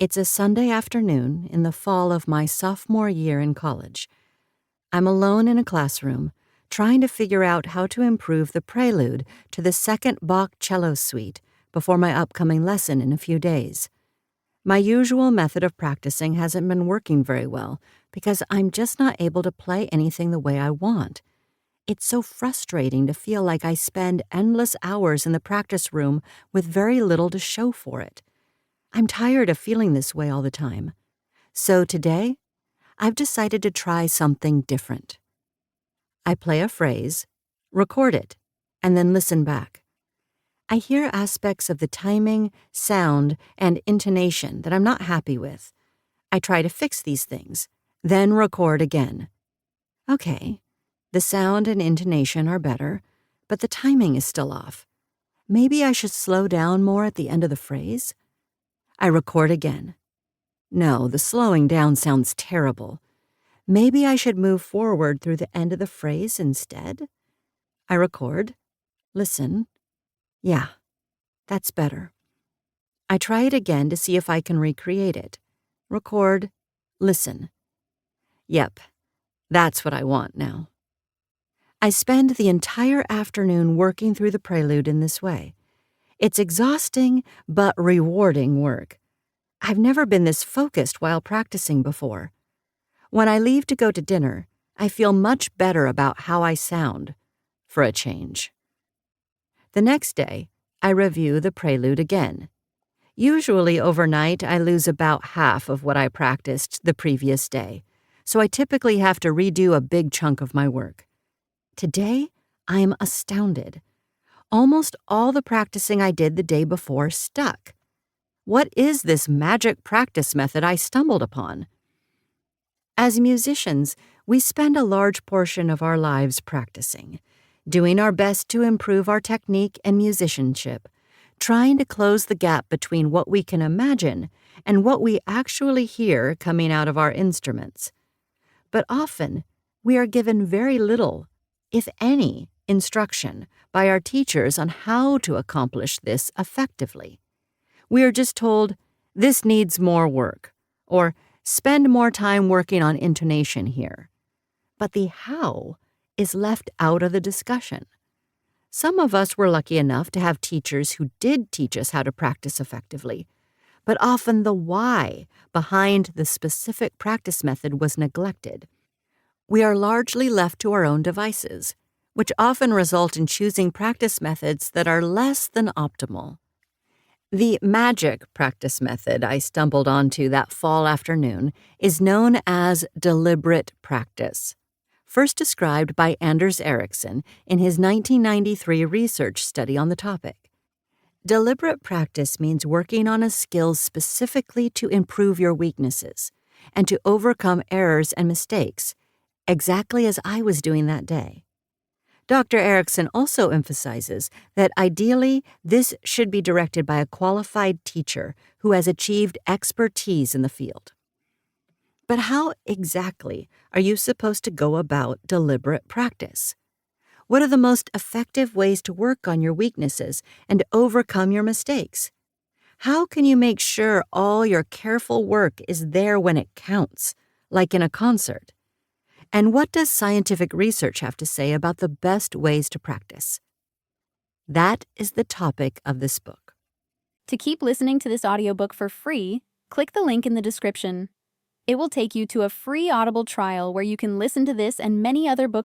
It's a Sunday afternoon in the fall of my sophomore year in college. I'm alone in a classroom, trying to figure out how to improve the prelude to the second Bach cello suite before my upcoming lesson in a few days. My usual method of practicing hasn't been working very well because I'm just not able to play anything the way I want. It's so frustrating to feel like I spend endless hours in the practice room with very little to show for it. I'm tired of feeling this way all the time. So today, I've decided to try something different. I play a phrase, record it, and then listen back. I hear aspects of the timing, sound, and intonation that I'm not happy with. I try to fix these things, then record again. Okay, the sound and intonation are better, but the timing is still off. Maybe I should slow down more at the end of the phrase? I record again. No, the slowing down sounds terrible. Maybe I should move forward through the end of the phrase instead? I record, listen. Yeah, that's better. I try it again to see if I can recreate it. Record, listen. Yep, that's what I want now. I spend the entire afternoon working through the prelude in this way. It's exhausting but rewarding work. I've never been this focused while practicing before. When I leave to go to dinner, I feel much better about how I sound, for a change. The next day, I review the prelude again. Usually overnight, I lose about half of what I practiced the previous day, so I typically have to redo a big chunk of my work. Today, I'm astounded. Almost all the practicing I did the day before stuck. What is this magic practice method I stumbled upon? As musicians, we spend a large portion of our lives practicing, doing our best to improve our technique and musicianship, trying to close the gap between what we can imagine and what we actually hear coming out of our instruments. But often, we are given very little, if any, instruction by our teachers on how to accomplish this effectively. We are just told, this needs more work, or spend more time working on intonation here. But the how is left out of the discussion. Some of us were lucky enough to have teachers who did teach us how to practice effectively, but often the why behind the specific practice method was neglected. We are largely left to our own devices, which often result in choosing practice methods that are less than optimal. The magic practice method I stumbled onto that fall afternoon is known as deliberate practice, first described by Anders Ericsson in his 1993 research study on the topic. Deliberate practice means working on a skill specifically to improve your weaknesses and to overcome errors and mistakes, exactly as I was doing that day. Dr. Ericsson also emphasizes that ideally this should be directed by a qualified teacher who has achieved expertise in the field. But how exactly are you supposed to go about deliberate practice? What are the most effective ways to work on your weaknesses and overcome your mistakes? How can you make sure all your careful work is there when it counts, like in a concert? And what does scientific research have to say about the best ways to practice? That is the topic of this book. To keep listening to this audiobook for free, click the link in the description. It will take you to a free Audible trial where you can listen to this and many other book